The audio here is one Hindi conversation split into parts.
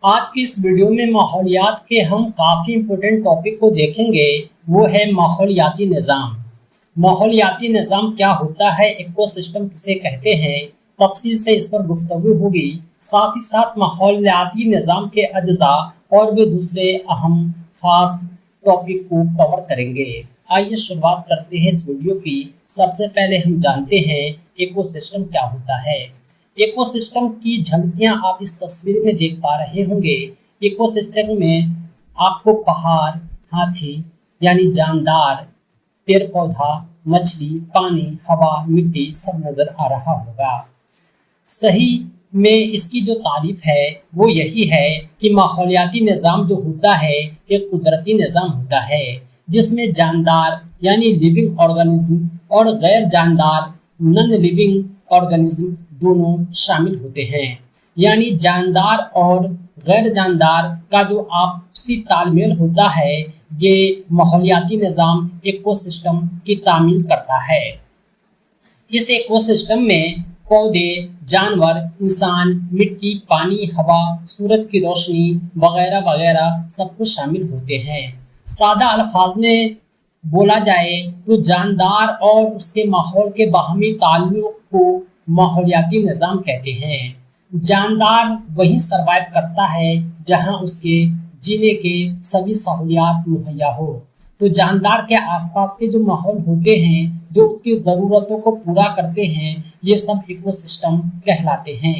आज की इस वीडियो में माहौलियात के हम काफ़ी इम्पोर्टेंट टॉपिक को देखेंगे। वो है माहौलियाती निज़ाम। माहौलियाती निज़ाम क्या होता है, इकोसिस्टम किसे कहते हैं, तफसील से इस पर गुफ्तगू होगी। साथ ही साथ माहौलियाती निज़ाम के अज्जा और भी दूसरे अहम खास टॉपिक को कवर करेंगे। आइए शुरुआत करते हैं इस वीडियो की। सबसे पहले हम जानते हैं इकोसिस्टम क्या होता है। इकोसिस्टम की झलकियां आप इस तस्वीर में देख पा रहे होंगे। इकोसिस्टम में आपको पहाड़, हाथी यानी जानदार, पेड़ पौधा, मछली, पानी, हवा, मिट्टी सब नजर आ रहा होगा। सही में इसकी जो तारीफ है वो यही है कि माहौलियाती निज़ाम जो होता है एक कुदरती निज़ाम होता है जिसमें जानदार यानी लिविंग ऑर्गेनिज्म और गैर जानदार नॉन लिविंग ऑर्गेनिज्म दोनों शामिल होते हैं। यानी जानदार और गैर जानदार का जो आपसी तालमेल होता है ये माहौलियाती निज़ाम इकोसिस्टम की तामील करता है। इस इकोसिस्टम में पौधे, जानवर, इंसान, मिट्टी, पानी, हवा, सूरज की रोशनी वगैरह वगैरह सब कुछ शामिल होते हैं। सादा अल्फाज में बोला जाए तो जानदार और उसके माहौल के बाहमी ताल्लुक को माहौलियाती निज़ाम कहते हैं। जानदार वहीं सरवाइव करता है जहां उसके जीने के सभी सहूलियात मुहैया हो। तो जानदार के आसपास के जो माहौल होते हैं जो उसकी ज़रूरतों को पूरा करते हैं ये सब इकोसिस्टम कहलाते हैं।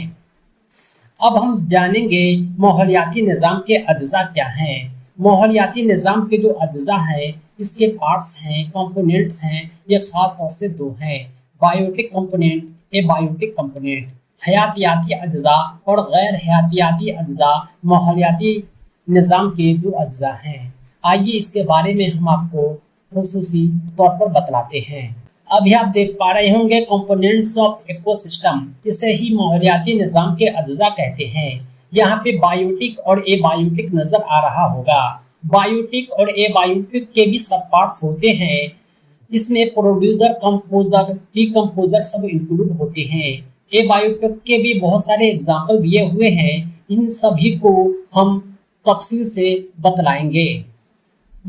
अब हम जानेंगे माहौलियाती निज़ाम के अज्जा क्या हैं। माहौलियाती निज़ाम के जो अज्जा हैं इसके पार्ट्स हैं, कंपोनेंट्स हैं, ये ख़ास तौर से दो हैं, बायोटिक कंपोनेंट, एबायोटिक कंपोनेंट। हयातियाती अज्जा और गैर हयातियाती अज्जा माहौलियाती निज़ाम के दो अज्जा हैं। आइए इसके बारे में हम आपको खुसूसी तौर पर बतलाते हैं। अभी आप देख पा रहे होंगे कंपोनेंट्स ऑफ इकोसिस्टम, इसे ही माहौलियाती निज़ाम के अज्जा कहते हैं। यहाँ पे बायोटिक और एबायोटिक नजर आ रहा होगा। बायोटिक और एबायोटिक के भी सब पार्ट्स होते हैं। इसमें प्रोड्यूसर, कंपोजर, डीकंपोजर सब इंक्लूड होते हैं। एबायोटिक के भी बहुत सारे एग्जाम्पल दिए हुए हैं, इन सभी को हम तफसील से बतलाएंगे।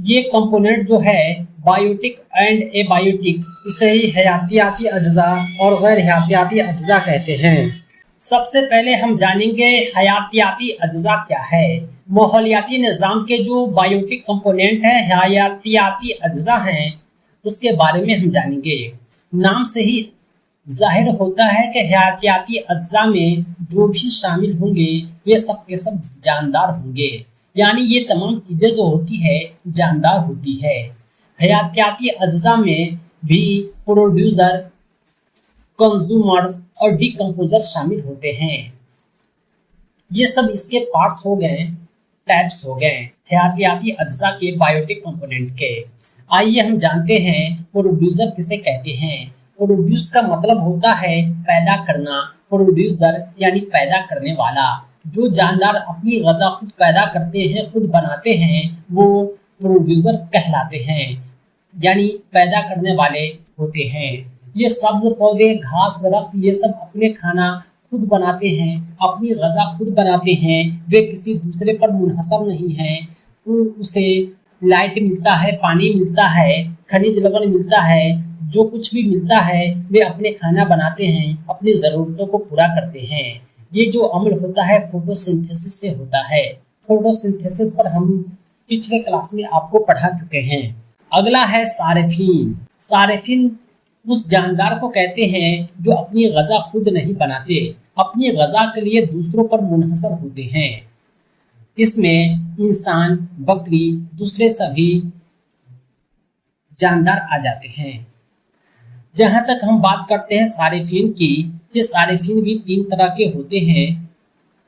ये कंपोनेंट जो है बायोटिक एंड एबायोटिक, इसे ही हयातियाती अज्जा और गैर हयातियाती अज्जा कहते हैं। सबसे पहले हम जानेंगे हयातियाती अज्जा क्या है। माहौलियाती निज़ाम के जो बायोटिक कंपोनेंट है, हयातियाती अज्जा हैं, उसके बारे में हम जानेंगे। नाम से ही जाहिर होता है कि हयातियाती अज्जा में जो भी शामिल होंगे वे सब के सब जानदार होंगे। यानी ये तमाम चीज़ें जो होती है जानदार होती है। हयातियाती अज्जा में भी प्रोड्यूसर, कंज्यूमर्स और डीकंपोजर शामिल होते हैं। ये सब इसके पार्ट्स हो गए, टाइप्स हो गए हयातियाती अज्जा के बायोटिक कंपोनेंट के। आइए हम जानते हैं प्रोड्यूसर किसे कहते हैं। प्रोड्यूस का मतलब होता है पैदा करना। प्रोड्यूसर यानी पैदा करने वाला। जो जानदार अपनी ग़िज़ा खुद पैदा करते हैं, खुद बनाते हैं, वो प्रोड्यूसर कहलाते हैं, यानी पैदा करने वाले होते हैं। ये सब्ज पौधे, घास, दरख्त ये सब अपने खाना खुद बनाते हैं, अपनी ग़िज़ा खुद बनाते हैं। वे किसी दूसरे पर मुनहसर नहीं हैं। उसे लाइट मिलता है, पानी मिलता है, खनिज लवण मिलता है, जो कुछ भी मिलता है वे अपने खाना बनाते हैं, अपनी ज़रूरतों को पूरा करते हैं। ये जो अमल होता है फोटोसिंथेसिस से होता है। फोटोसिंथेसिस पर हम पिछले क्लास में आपको पढ़ा चुके हैं। अगला है सारेफीन। सारेफीन उस जानदार को कहते हैं जो अपनी ग़िज़ा खुद नहीं बनाते, अपनी ग़िज़ा के लिए दूसरों पर मुनहसर होते हैं। इसमें इंसान, बकरी, दूसरे सभी जानदार आ जाते हैं। जहाँ तक हम बात करते हैं सारेफीन की, ये सारेफीन भी तीन तरह के होते हैं,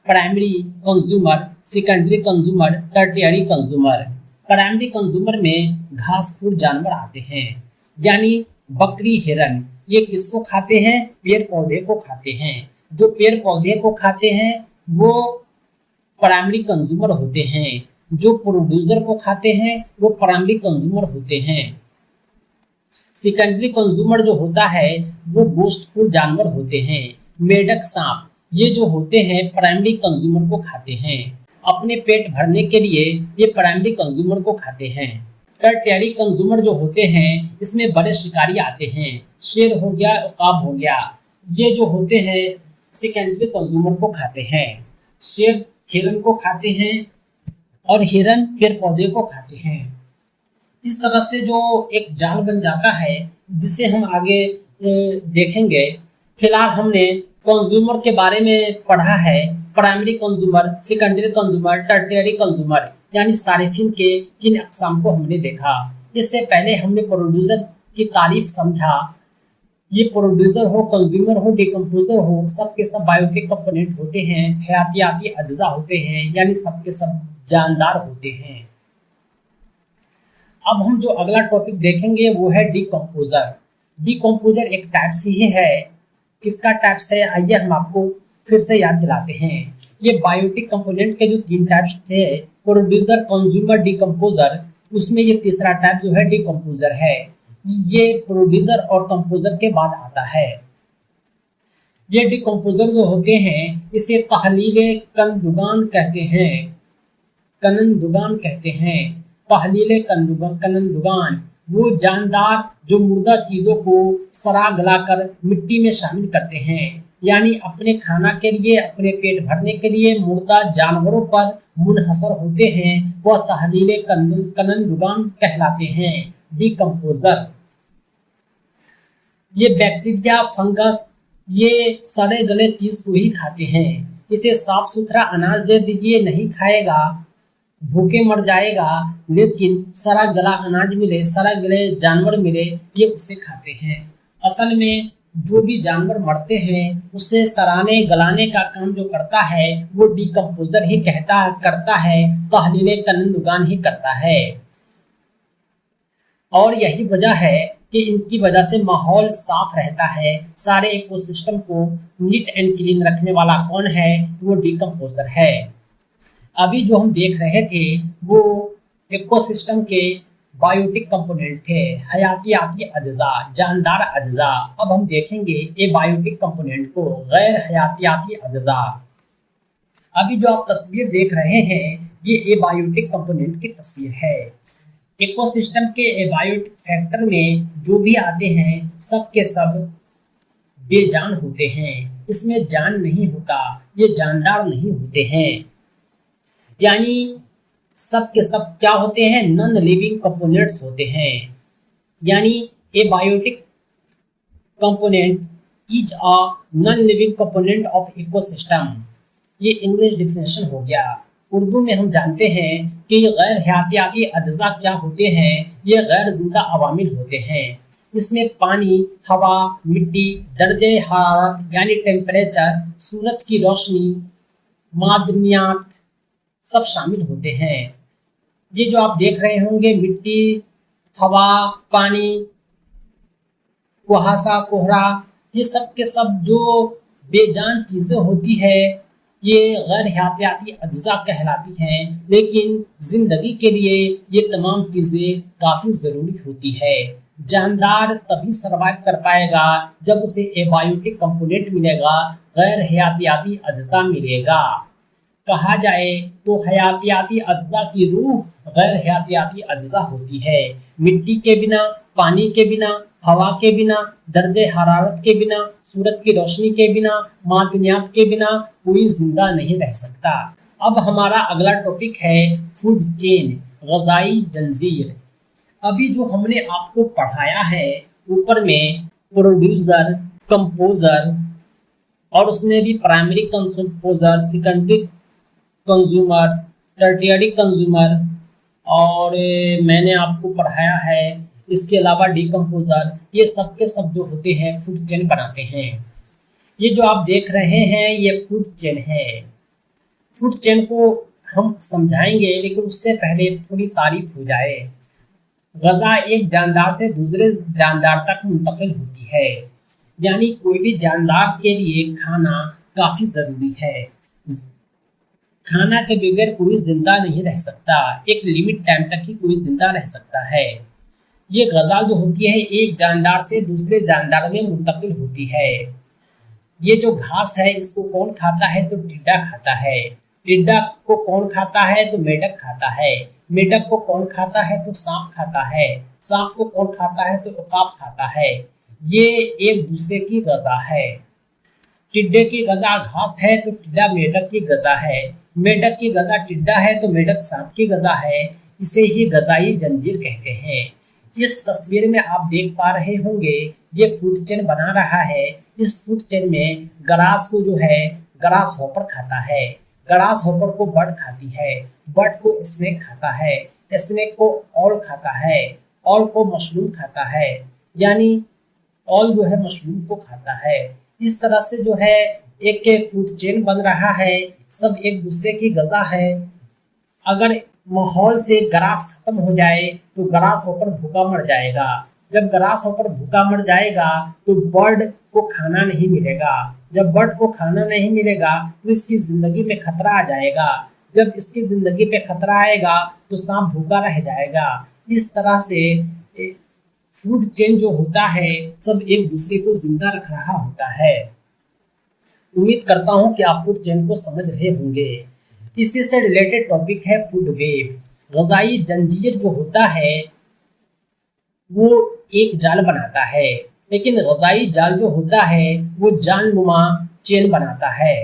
primary consumer, secondary consumer, tertiary consumer. Primary consumer में घासखोर जानवर आते हैं, यानी बकरी, हिरन। ये किसको खाते हैं? पेड़ पौधे को खाते हैं। जो पेड़ पौधे को खाते हैं वो प्राइमरी कंज्यूमर होते हैं। जो प्रोड्यूसर को खाते हैं वो प्राइमरी कंज्यूमर होते हैं। सेकेंडरी कंज्यूमर जो होता है वो गोश्तखोर जानवर होते हैं। मेढक, सांप, ये जो होते हैं प्राइमरी कंज्यूमर को खाते हैं। अपने पेट भरने के लिए ये प्राइमरी कंज्यूमर को खाते हैं। टर्टियरी कंज्यूमर जो होते हैं इसमें बड़े शिकारी आते हैं, शेर हो गया, उकाब हो गया, ये जो होते हैं सेकेंडरी कंज्यूमर को खाते हैं। शेर हिरन को खाते हैं और हिरन पेड़ पौधे को खाते हैं। इस तरह से जो एक जाल बन जाता है जिसे हम आगे देखेंगे। फिलहाल हमने कंज्यूमर के बारे में पढ़ा है, primary consumer, secondary consumer, tertiary consumer, यानी सारिफिन के किन अक़साम को हमने देखा। इससे पहले हमने प्रोड्यूसर की तारीफ समझा। ये प्रोड्यूसर हो, कंज्यूमर हो, डिकम्पोजर हो, सब के सब बायोटिक कंपोनेंट होते हैं, हयातियाती अज्जा होते हैं, यानी सब के सब जानदार होते हैं। अब हम जो अगला टॉपिक देखेंगे वो है डिकम्पोजर। डिकम्पोजर एक टाइप्स ही है। किसका टाइप्स है, आइए हम आपको फिर से याद दिलाते हैं। ये बायोटिक कंपोनेंट के जो 3 टाइप्स थे, प्रोड्यूसर, कंज्यूमर, डिकम्पोजर, उसमें ये तीसरा टाइप जो है डिकम्पोजर है। ये प्रोड्यूसर और कंपोजर के बाद आता है। ये डिकम्पोजर जो होते हैं इसे तहलील कंदुगान कहते हैं, कनंदुगान कहते हैं। तहलील कनंदुगान वो जानदार जो मुर्दा चीजों को सरा गलाकर मिट्टी में शामिल करते हैं, यानी अपने खाना के लिए, अपने पेट भरने के लिए मुर्दा जानवरों पर मुनहसर होते हैं, वह तहलील कनंदुगान कहलाते हैं, डिकम्पोजर। ये बैक्टीरिया, फंगस, ये सड़े गले चीज को ही खाते हैं। इसे साफ सुथरा अनाज दे दीजिए, नहीं खाएगा, भूखे मर जाएगा, लेकिन सड़ा गला अनाज मिले, सड़ा गले जानवर मिले, ये उसे खाते हैं। असल में जो भी जानवर मरते हैं उसे सराने गलाने का काम जो करता है वो डिकम्पोजर ही करता है, तहलील कनंदुगान ही करता है। और यही वजह है कि इनकी वजह से माहौल साफ रहता है। सारे इकोसिस्टम को नीट एंड क्लीन रखने वाला कौन है, वो डिकम्पोजर है। अभी जो हम देख रहे थे वो इकोसिस्टम के बायोटिक कंपोनेंट थे, हयातियाती अज्जा, जानदार अज्जा। अब हम देखेंगे ए बायोटिक कंपोनेंट को, गैर हयातियाती अज्जा। अभी जो आप तस्वीर देख रहे हैं ये ए बायोटिक कंपोनेंट की तस्वीर है। इकोसिस्टम के एबायोटिक फैक्टर में जो भी आते हैं सब के सब बेजान होते हैं, इसमें जान नहीं होता, ये जानदार नहीं होते हैं, यानी सब के सब क्या होते हैं, नॉन लिविंग कंपोनेंट्स होते हैं। यानी abiotic component is a non living component of ecosystem. ये इंग्लिश डिफिनेशन हो गया। उर्दू में हम जानते हैं कि गैर हयातियाती अज्जा क्या होते हैं, ये गैर जिंदा अवामिल होते हैं। इसमें पानी, हवा, मिट्टी, दर्जे हरारत यानी टेम्परेचर, सूरज की रोशनी, मादनियात सब शामिल होते हैं। ये जो आप देख रहे होंगे मिट्टी, हवा, पानी, कुहासा, कोहरा, ये सब के सब जो बेजान चीज़ें होती है ये गैर हयातियाती अज्जा कहलाती हैं, लेकिन ज़िंदगी के लिए ये तमाम चीज़ें काफ़ी ज़रूरी होती है। जानदार तभी सर्वाइव कर पाएगा जब उसे एबायोटिक कंपोनेंट मिलेगा, गैर हयातियाती अज्जा मिलेगा। कहा जाए तो हयातियाती अज्जा की रूह गैर हयातियाती अज्जा होती है। मिट्टी के बिना, पानी के बिना, हवा के बिना, दर्जे हरारत के बिना, सूरज की रोशनी के बिना, मादनियात के बिना कोई जिंदा नहीं रह सकता। अब हमारा अगला टॉपिक है फूड चेन, ग़िज़ाई जंजीर। अभी जो हमने आपको पढ़ाया है ऊपर में प्रोड्यूसर, कंपोजर, और उसमें भी primary composer, secondary consumer, tertiary consumer, और मैंने आपको पढ़ाया है इसके अलावा डिकम्पोजर, ये सब के सब जो होते हैं फूड चेन बनाते हैं। ये जो आप देख रहे हैं ये फूड चेन है। फूड चेन को हम समझाएंगे, लेकिन उससे पहले थोड़ी तारीफ हो जाए। ग़िज़ा एक जानदार से दूसरे जानदार तक मुंतकिल होती है, यानी कोई भी जानदार के लिए खाना काफ़ी ज़रूरी है। खाना के बगैर कोई जिंदा नहीं रह सकता, एक लिमिट टाइम तक ही कोई जिंदा रह सकता है। ये ग़िज़ा जो होती है एक जानदार से दूसरे जानदार में मुंतकिल होती है। ये जो घास है इसको कौन खाता है, तो टिड्डा खाता है। टिड्डा को कौन खाता है? तो मेढक खाता है। मेढक को कौन खाता है? तो सांप खाता है। सांप को कौन खाता है? तो उकाब खाता है। ये एक दूसरे की गजा है। टिड्डे की गजा घास है तो टिड्डा मेढक की गजा है। मेढक की गजा टिड्डा है तो मेढक सांप की गजा है। इसे ही गजाई जंजीर कहते हैं। इस तस्वीर में आप देख पा रहे होंगे ये फूड चेन बना रहा है। इस फूड चेन में ग्रास को जो है ग्रास हॉपर खाता है। ग्रास हॉपर को बर्ड खाती है। बर्ड को स्नेक खाता है। स्नेक को ऑल खाता है। ऑल को मशरूम खाता है। यानी ऑल जो है मशरूम को खाता है। इस तरह से जो है एक फूड चेन बन रहा है। सब एक दूसरे की गजा है। अगर माहौल से ग्रास खत्म हो जाए तो ग्रास हॉपर भूखा मर जाएगा। जब ग्रास हॉपर भूखा मर जाएगा तो बर्ड को खाना नहीं मिलेगा। जब बर्ड को खाना नहीं मिलेगा तो इसकी जिंदगी में खतरा आ जाएगा। जब इसकी जिंदगी पे खतरा आएगा तो सांप भूखा रह जाएगा। इस तरह से फूड चेन जो होता है सब एक दूसरे को जिंदा रख रहा होता है। उम्मीद करता हूँ कि आप फूड चेन को समझ रहे होंगे। इसी से रिलेटेड टॉपिक है फूड वेब। ग़िज़ाई जंजीर जो होता है वो एक जाल बनाता है, लेकिन ग़िज़ाई जाल जो होता है वो जाननुमा चेन बनाता है।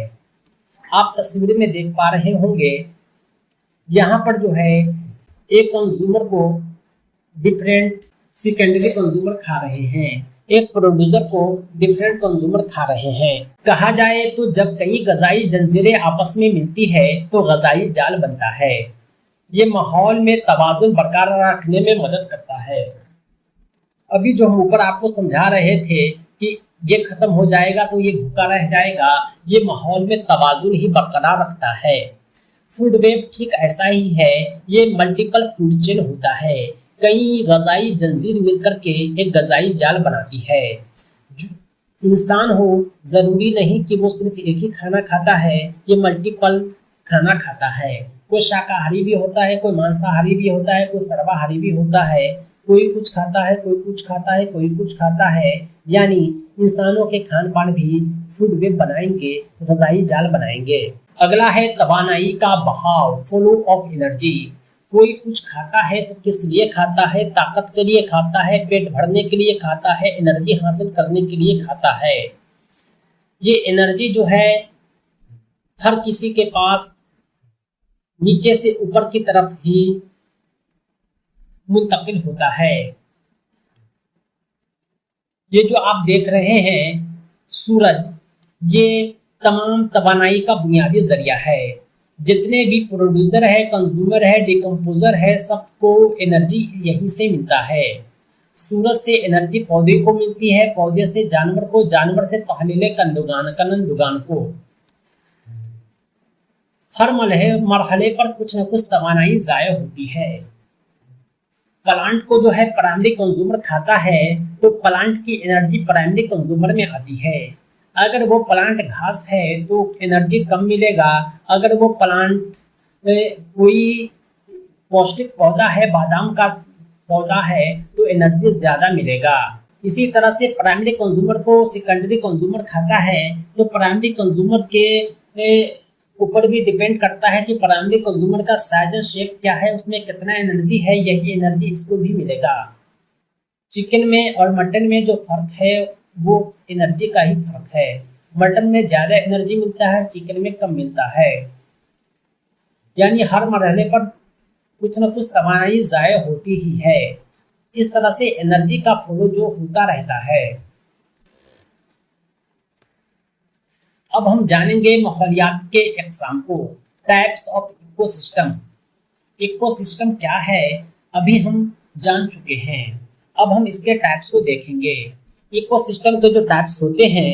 आप तस्वीर में देख पा रहे होंगे यहाँ पर जो है एक कंज्यूमर को डिफरेंट सेकेंडरी कंज्यूमर खा रहे हैं। एक प्रोड्यूसर को डिफरेंट कंज्यूमर खा रहे हैं। कहा जाए तो जब कई ग़िज़ाई जंजीरें आपस में मिलती है तो ग़िज़ाई जाल बनता है। ये माहौल में तवाज़ुन बरकरार रखने में मदद करता है। अभी जो हम ऊपर आपको समझा रहे थे कि ये खत्म हो जाएगा तो ये भूखा रह जाएगा, ये माहौल में तवाज़ुन ही बरकरार रखता है। फूड वेब ठीक ऐसा ही है। ये मल्टीपल फूड चेन होता है। कई ग़िज़ाई जंजीर मिलकर के एक ग़िज़ाई जाल बनाती है। इंसान हो ज़रूरी नहीं कि वो सिर्फ एक ही खाना खाता है, ये मल्टीपल खाना खाता है। कोई शाकाहारी भी होता है, कोई मांसाहारी भी होता है, कोई सर्वाहारी भी होता है। कोई कुछ खाता है, कोई कुछ खाता है, कोई कुछ खाता है। यानी इंसानों के खान पान भी फूड वेब बनाएंगे, ग़िज़ाई जाल बनाएंगे। अगला है तवानाई का बहाव, फ्लो ऑफ एनर्जी। कोई कुछ खाता है तो किस लिए खाता है? ताकत के लिए खाता है, पेट भरने के लिए खाता है, एनर्जी हासिल करने के लिए खाता है। ये एनर्जी जो है हर किसी के पास नीचे से ऊपर की तरफ ही मुंतकिल होता है। ये जो आप देख रहे हैं सूरज, ये तमाम तवानाई का बुनियादी जरिया है। जितने भी प्रोड्यूसर है, कंज्यूमर है, डिकम्पोजर है, सबको एनर्जी यहीं से मिलता है। सूरज से एनर्जी पौधे को मिलती है, पौधे से जानवर को, जानवर से तहलीले कनंदुगान को। हर मरहले पर कुछ न कुछ तवानाई ज़ाया होती है। प्लांट को जो है प्राइमरी कंज्यूमर खाता है तो प्लांट की एनर्जी प्राइमरी कंज्यूमर में आती है। अगर वो प्लांट घास है तो एनर्जी कम मिलेगा। अगर वो प्लांट कोई पौष्टिक पौधा है, बादाम का पौधा है, तो एनर्जी ज़्यादा मिलेगा। इसी तरह से प्राइमरी कंज्यूमर को सेकेंडरी कंज्यूमर खाता है तो प्राइमरी कंज्यूमर के ऊपर भी डिपेंड करता है कि प्राइमरी कंज्यूमर का साइज और शेप क्या है, उसमें कितना एनर्जी है, यही एनर्जी इसको भी मिलेगा। चिकन में और मटन में जो फर्क है वो एनर्जी का ही फर्क है। मटन में ज़्यादा एनर्जी मिलता है, चिकन में कम मिलता है। यानी हर मरहले पर कुछ न कुछ तवानाई ज़ाया होती ही है। इस तरह से एनर्जी का फ्लो जो होता रहता है। अब हम जानेंगे माहौलियात के अक़साम को, टाइप्स ऑफ इकोसिस्टम। इकोसिस्टम क्या है अभी हम जान चुके हैं, अब हम इसके टाइप्स को देखेंगे। इकोसिस्टम के जो टाइप्स होते हैं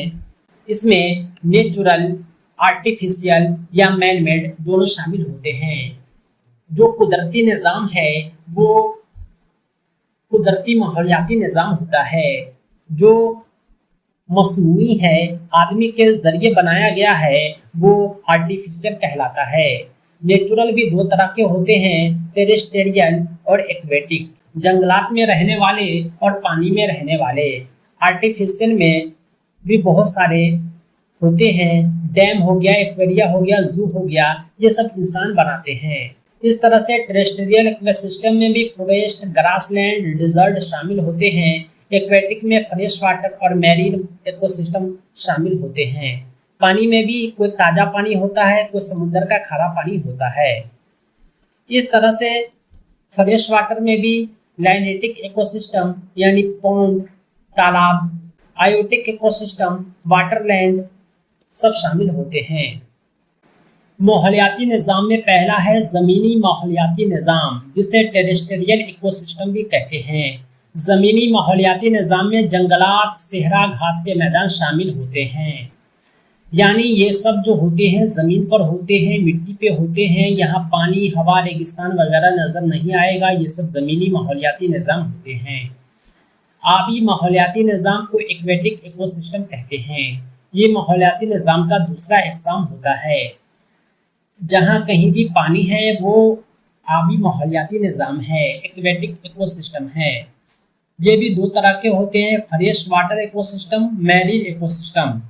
इसमें नेचुरल, आर्टिफिशियल या मैन मेड दोनों शामिल होते हैं। जो कुदरती निज़ाम है वो कुदरती माहौलियाती निज़ाम होता है। जो मसनूई है, आदमी के जरिए बनाया गया है, वो आर्टिफिशियल कहलाता है। नेचुरल भी दो तरह के होते हैं, टेरेस्ट्रियल और एक्वेटिक। जंगलात में रहने वाले और पानी में रहने वाले। आर्टिफिशियल में भी बहुत सारे होते हैं, डैम हो गया, एक्वेरिया हो गया, जू हो गया, ये सब इंसान बनाते हैं। इस तरह से टेरेस्ट्रियल इकोसिस्टम में भी फॉरेस्ट, ग्रासलैंड, डिजर्ट शामिल होते हैं। एक्वेटिक में फ्रेश वाटर और मैरीन इकोसिस्टम शामिल होते हैं। पानी में भी कोई ताज़ा पानी होता है, कोई समुद्र का खारा पानी होता है। इस तरह से फ्रेश वाटर में भी लाइनेटिक इकोसिस्टम यानी पॉन्ड, तालाब, आयोटिक इकोसिस्टम, वाटरलैंड सब शामिल होते हैं। माहौलियाती निज़ाम में पहला है ज़मीनी माहौलियाती निज़ाम, जिसे टेरेस्ट्रियल इकोसिस्टम भी कहते हैं। ज़मीनी माहौलियाती निज़ाम में जंगलात, सहरा, घास के मैदान शामिल होते हैं। यानी ये सब जो होते हैं ज़मीन पर होते हैं, मिट्टी पे होते हैं, यहाँ पानी, हवा, रेगिस्तान वगैरह नज़र नहीं आएगा। ये सब ज़मीनी माहौलियाती निज़ाम होते हैं। आबी माहौलियाती निज़ाम को एक्वेटिक इकोसिस्टम कहते हैं। ये माहौलियाती निज़ाम का दूसरा एग्जाम होता है। जहाँ कहीं भी पानी है वो आबी माहौलियाती निज़ाम है, एक्वेटिक इकोसिस्टम है। ये भी दो तरह के होते हैं, fresh water ecosystem, marine ecosystem.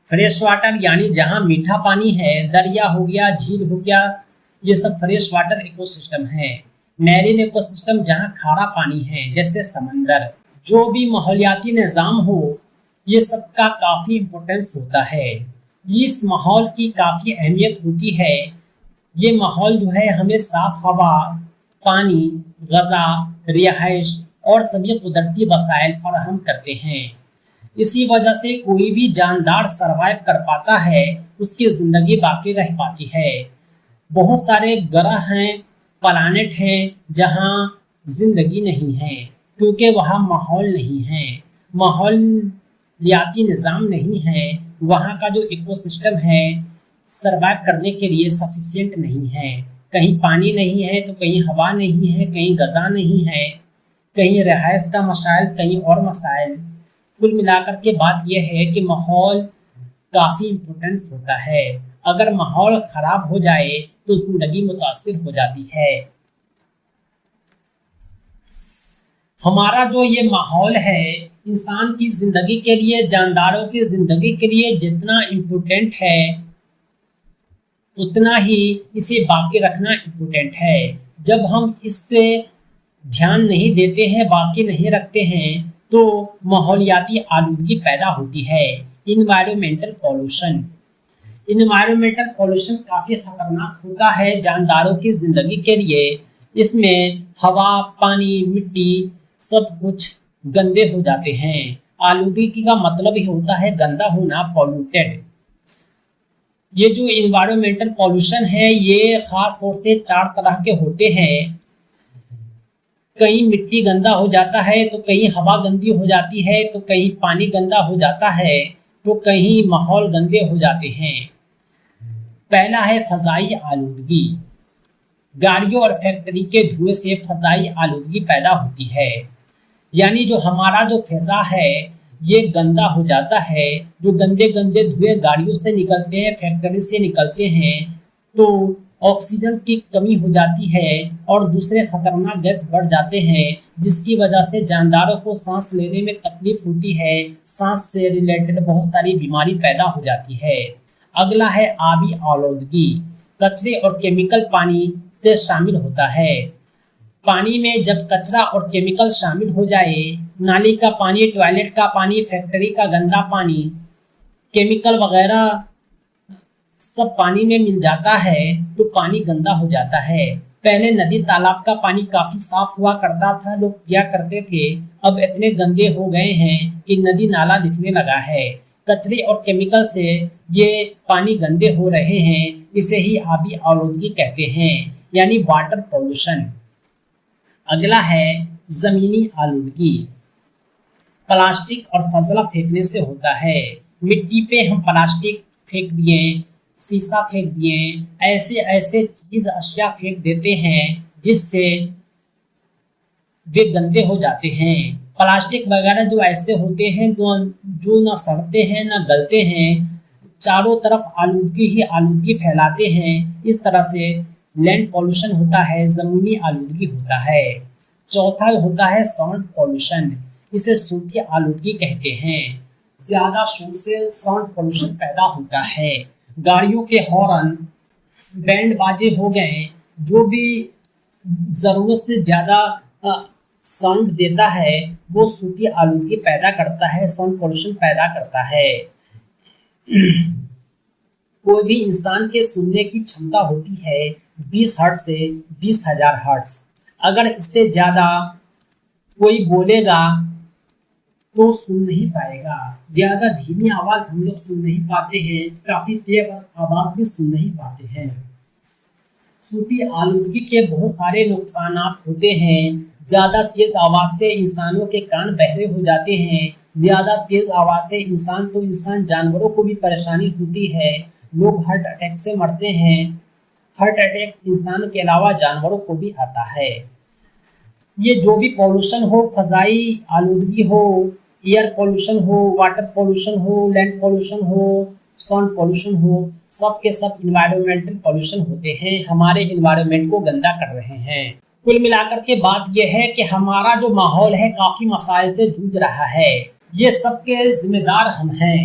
Fresh water यानी जहाँ मीठा पानी है, दरिया हो गया, झील हो गया, ये सब फ्रेश वाटर इकोसिस्टम है। मैरीन इकोसिस्टम जहाँ खारा पानी है, जैसे समंदर। जो भी माहौलियाती निज़ाम हो, ये सब का काफ़ी इम्पोर्टेंस होता है। इस माहौल की काफ़ी अहमियत होती है। ये माहौल जो है हमें साफ हवा, पानी, ग़िज़ा, रिहाइश और सभी कुदरती वसाइल फराहम करते हैं। इसी वजह से कोई भी जानदार सरवाइव कर पाता है, उसकी ज़िंदगी बाकी रह पाती है। बहुत सारे ग्रह हैं, प्लानेट हैं, जहाँ ज़िंदगी नहीं है, क्योंकि वहाँ माहौल नहीं है, माहौलियाती निज़ाम नहीं है। वहाँ का जो इकोसिस्टम है सरवाइव करने के लिए सफिशिएंट नहीं है। कहीं पानी नहीं है तो कहीं हवा नहीं है, कहीं ग़िज़ा नहीं है, कहीं रिहाइश का मसाइल, कहीं और मसाइल। कुल मिलाकर के बात यह है कि माहौल काफ़ी इम्पोर्टेंस होता है। अगर माहौल ख़राब हो जाए तो ज़िंदगी मुतासिर हो जाती है। हमारा जो ये माहौल है इंसान की ज़िंदगी के लिए, जानदारों की ज़िंदगी के लिए जितना इम्पोर्टेंट है उतना ही इसे बाकी रखना इम्पोर्टेंट है। जब हम इससे ध्यान नहीं देते हैं, बाकी नहीं रखते हैं, तो माहौलियाती आलूदगी पैदा होती है, इन्वायरमेंटल पॉल्यूशन। इन्वायरमेंटल पॉल्यूशन काफ़ी ख़तरनाक होता है जानदारों की ज़िंदगी के लिए। इसमें हवा, पानी, मिट्टी सब कुछ गंदे हो जाते हैं। आलूदगी का मतलब ही होता है गंदा होना, पॉल्यूटेड। ये जो इन्वायरमेंटल पॉल्यूशन है ये ख़ास तौर से 4 तरह के होते हैं। कहीं मिट्टी गंदा हो जाता है, तो कहीं हवा गंदी हो जाती है, तो कहीं पानी गंदा हो जाता है, तो कहीं माहौल गंदे हो जाते हैं। पहला है फ़ज़ाई आलूदगी। गाड़ियों और फैक्ट्री के धुएं से फ़ज़ाई आलूदगी पैदा होती है। यानी जो हमारा जो फ़ज़ा है ये गंदा हो जाता है। जो गंदे गंदे धुएं गाड़ियों से निकलते हैं, फैक्ट्री से निकलते हैं, तो ऑक्सीजन की कमी हो जाती है और दूसरे खतरनाक गैस बढ़ जाते हैं, जिसकी वजह से जानदारों को सांस लेने में तकलीफ होती है। सांस से रिलेटेड बहुत सारी बीमारी पैदा हो जाती है। अगला है आबी आलूदगी। कचरे और केमिकल पानी से शामिल होता है। पानी में जब कचरा और केमिकल शामिल हो जाए, नाली का पानी, टॉयलेट का पानी, फैक्ट्री का गंदा पानी, केमिकल वगैरह सब पानी में मिल जाता है, तो पानी गंदा हो जाता है। पहले नदी तालाब का पानी काफी साफ हुआ करता था, लोग पिया करते थे। अब इतने गंदे हो गए हैं कि नदी नाला दिखने लगा है। कचरे और केमिकल से ये पानी गंदे हो रहे हैं, इसे ही आबी आलूदगी कहते हैं, यानी वाटर पॉल्यूशन। अगला है जमीनी आलूदगी। प्लास्टिक और फजला फेंकने से होता है। मिट्टी पे हम प्लास्टिक फेंक दिए, शीशा फेंक दिए, ऐसे ऐसे चीज अशिया फेंक देते हैं जिससे वे गंदे हो जाते हैं। प्लास्टिक वगैरह जो ऐसे होते हैं जो ना सड़ते हैं ना गलते हैं, चारों तरफ आलूदगी ही आलूदगी फैलाते हैं। इस तरह से लैंड पॉल्यूशन होता है, ज़मीनी आलूदगी होता है। चौथा होता है साउंड पॉल्यूशन, इसे सूखी आलूदगी कहते हैं। ज्यादा शोर से साउंड पोल्यूशन पैदा होता है। गाड़ियों के हॉर्न, बैंड बाजे हो गए, जो भी जरूरत से ज्यादा साउंड देता है वो श्रुति आलूदगी पैदा करता है, साउंड पोल्यूशन पैदा करता है। कोई भी इंसान के सुनने की क्षमता होती है 20 हर्ट्ज से 20,000 हर्ट्ज। अगर इससे ज्यादा कोई बोलेगा तो सुन नहीं पाएगा। ज्यादा धीमी आवाज हम लोग सुन नहीं पाते हैं, काफी तेज आवाज भी सुन नहीं पाते हैं। श्रुति आलूदगी के बहुत सारे नुकसान होते हैं। ज्यादा तेज आवाज से इंसानों के कान बहरे हो जाते हैं। ज्यादा तेज आवाज से इंसान जानवरों को भी परेशानी होती है। लोग हार्ट अटैक से मरते हैं। हार्ट अटैक इंसान के अलावा जानवरों को भी आता है। ये जो भी पॉल्यूशन हो, फजाई आलूदगी हो, एयर पॉल्यूशन हो, वाटर पॉल्यूशन हो, लैंड पॉल्यूशन हो, साउंड पॉल्यूशन हो, सब के सब इन्वायरमेंटल पॉल्यूशन होते हैं, हमारे इन्वायरमेंट को गंदा कर रहे हैं। कुल मिलाकर के बात यह है कि हमारा जो माहौल है काफी मसाइल से जूझ रहा है। ये सब के जिम्मेदार हम हैं।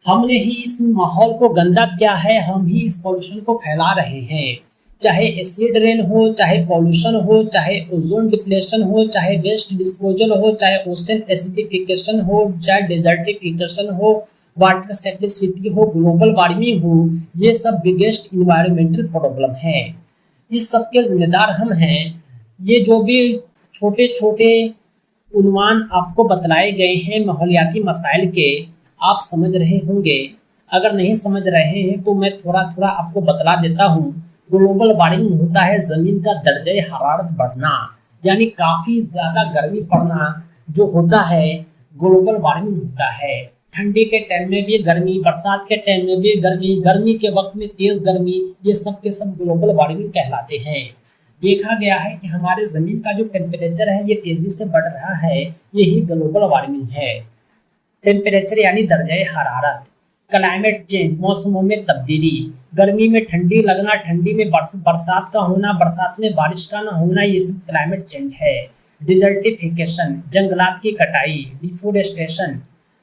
हमने ही इस माहौल को गंदा किया है, हम ही इस पॉल्यूशन को फैला रहे हैं। चाहे एसिड रेन हो, चाहे पॉल्यूशन हो, चाहे ओजोन डिप्लेशन हो, चाहे वेस्ट डिस्पोजल हो, चाहे ओशन एसिडिफिकेशन हो, चाहे डेजर्टिफिकेशन हो, वाटर स्कैर्सिटी हो, ग्लोबल वार्मिंग हो, ये सब बिगेस्ट इन्वायरमेंटल प्रॉब्लम है। इस सब के जिम्मेदार हम हैं। ये जो भी छोटे छोटे उन्वान आपको बतलाए गए हैं माहौलियाती मसाइल के, आप समझ रहे होंगे। अगर नहीं समझ रहे हैं तो मैं थोड़ा थोड़ा आपको बतला देता हूँ। ग्लोबल वार्मिंग होता है जमीन का दर्जे हरारत बढ़ना, यानी काफी ज्यादा गर्मी पड़ना जो होता है, ग्लोबल वार्मिंग होता है। ठंडी के टाइम में भी गर्मी, बरसात के टाइम में भी गर्मी, गर्मी के वक्त में तेज गर्मी, ये सब के सब ग्लोबल वार्मिंग कहलाते हैं। देखा गया है कि हमारे जमीन का जो टेम्परेचर है ये तेजी से बढ़ रहा है, यही ग्लोबल वार्मिंग है। टेम्परेचर यानी दर्जे हरारत। क्लाइमेट चेंज, मौसमों में तब्दीली, गर्मी में ठंडी लगना, ठंडी में बरसात का होना, बरसात में बारिश का ना होना, ये सब क्लाइमेट चेंज है। डिजर्टिफिकेशन, जंगलात की कटाई।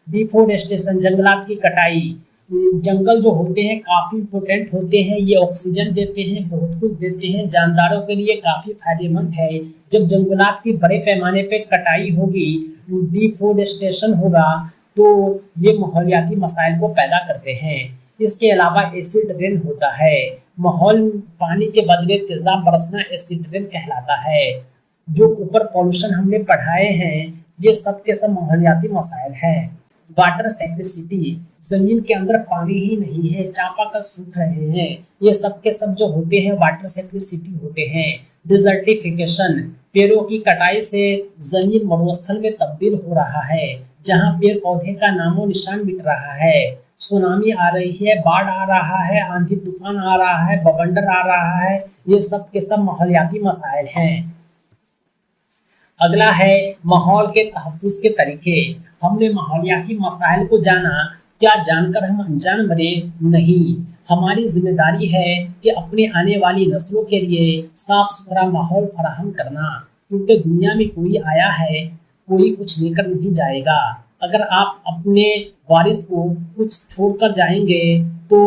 डिफोरेस्टेशन, जंगलात की कटाई। जंगल जो होते हैं काफी इंपोर्टेंट होते हैं, ये ऑक्सीजन देते हैं, बहुत कुछ देते हैं, जानदारों के लिए काफी फायदेमंद है। जब जंगलात की बड़े पैमाने पे कटाई होगी, डिफोरेस्टेशन होगा, तो ये माहौलियाती मसाइल को पैदा करते हैं। इसके अलावा एसिड रेन होता है। माहौल पानी के बदले तेजाब बरसना एसिड रेन कहलाता है। जो ऊपर पॉल्यूशन हमने पढ़ाए हैं ये सब के सब माहौलियाती मसाइल हैं। वाटर स्कैर्सिटी, जमीन के अंदर पानी ही नहीं है, चापाकल सूख रहे हैं, ये सब के सब जो होते हैं वाटर स्कैर्सिटी होते हैं। डिजर्टिफिकेशन, पेड़ों की कटाई से जमीन मरुस्थल में तब्दील हो रहा है, जहाँ पेड़ पौधे का नामो निशान मिट रहा है। सुनामी आ रही है, बाढ़ आ रहा है, आंधी तूफान आ रहा है, बवंडर आ रहा है, ये सब के सब माहौलियाती मसाइल हैं। अगला है माहौल के तहफ्फुज़ के तरीके। हमने माहौलियाती मसाइल को जाना, क्या जानकर हम अनजान बने? नहीं, हमारी जिम्मेदारी है कि अपने आने वाली नस्लों के लिए साफ सुथरा माहौल फराहम करना, क्योंकि दुनिया में कोई आया है, कोई कुछ लेकर नहीं जाएगा। अगर आप अपने वारिस को कुछ छोड़कर जाएंगे तो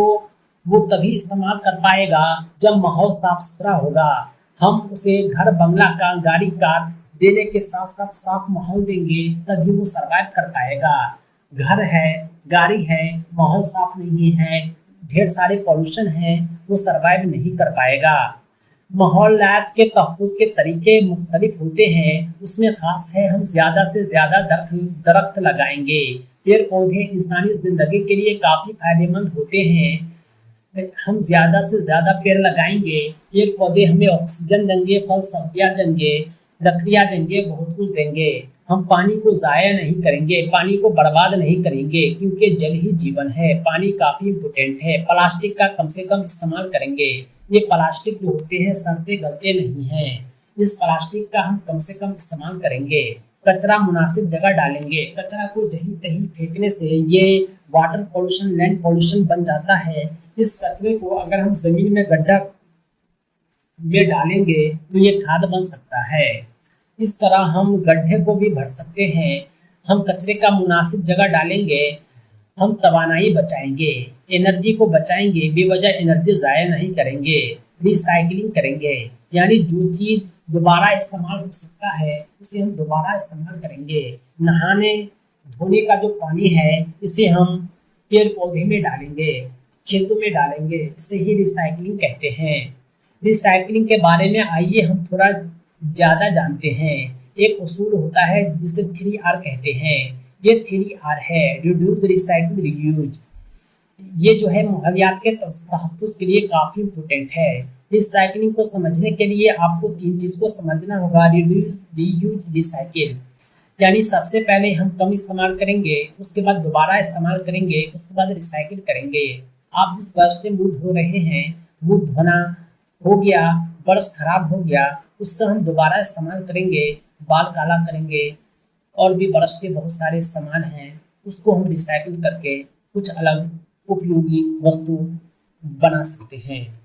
वो तभी इस्तेमाल कर पाएगा जब माहौल साफ सुथरा होगा। हम उसे घर, बंगला का, गाड़ी, कार देने के साथ साथ साफ माहौल देंगे तभी वो सरवाइव कर पाएगा। घर है, गाड़ी है, माहौल साफ नहीं है, ढेर सारे पॉल्यूशन है, वो सरवाइव नहीं कर पाएगा। माहौलियात के तहफ्फुज़ के तरीके मुख्तलिफ होते हैं, उसमें खास है हम ज़्यादा से ज़्यादा दरख्त लगाएंगे। पेड़ पौधे इंसानी ज़िंदगी के लिए काफ़ी फायदेमंद होते हैं। हम ज़्यादा से ज़्यादा पेड़ लगाएंगे, पेड़ पौधे हमें ऑक्सीजन देंगे, फल सब्जियाँ देंगे, लकड़ियाँ देंगे, बहुत कुछ देंगे। हम पानी को ज़ाया नहीं करेंगे, पानी को बर्बाद नहीं करेंगे, क्योंकि जल ही जीवन है, पानी काफ़ी इम्पोर्टेंट है। प्लास्टिक का कम से कम इस्तेमाल करेंगे। ये प्लास्टिक जो होते हैं सड़ते गलते नहीं हैं, इस प्लास्टिक का हम कम से कम इस्तेमाल करेंगे। कचरा मुनासिब जगह डालेंगे, कचरा को जहीं तहीं फेंकने से ये वाटर पॉल्यूशन, लैंड पॉल्यूशन बन जाता है। इस कचरे को अगर हम जमीन में गड्ढा में डालेंगे तो ये खाद बन सकता है। इस तरह हम गड्ढे को भी भर सकते हैं। हम कचरे का मुनासिब जगह डालेंगे, हम तवानाई बचाएंगे, एनर्जी को बचाएंगे, बेवजह एनर्जी ज़ाया नहीं करेंगे, रिसाइकलिंग करेंगे, यानी जो चीज़ दोबारा इस्तेमाल हो सकता है उसे हम दोबारा इस्तेमाल करेंगे। नहाने धोने का जो पानी है इसे हम पेड़ पौधे में डालेंगे, खेतों में डालेंगे, इसे ही रिसाइकलिंग कहते हैं। रिसाइकलिंग के बारे में आइए हम थोड़ा ज़्यादा जानते हैं। एक उसूल होता है जिसे 3R कहते हैं। ये 3R है, रिड्यूस, रिसाइकिल, रीयूज। ये जो है माहौलियात के तहफ़्फ़ुज़ के लिए काफ़ी इम्पोर्टेंट है। रिसाइकलिंग को समझने के लिए आपको 3 चीज़ को समझना होगा, रिड्यूस, रीयूज, रिसाइकिल। यानी सबसे पहले हम कम इस्तेमाल करेंगे, उसके बाद दोबारा इस्तेमाल करेंगे, उसके बाद रिसाइकिल करेंगे। आप जिस ब्रश से मुँह धो रहे हैं, मुँह धोना हो गया, ब्रश खराब हो गया, उसका हम दोबारा इस्तेमाल करेंगे, बाल काला करेंगे, और भी ब्रश के बहुत सारे इस्तेमाल हैं, उसको हम रिसाइकिल करके कुछ अलग उपयोगी वस्तु बना सकते हैं।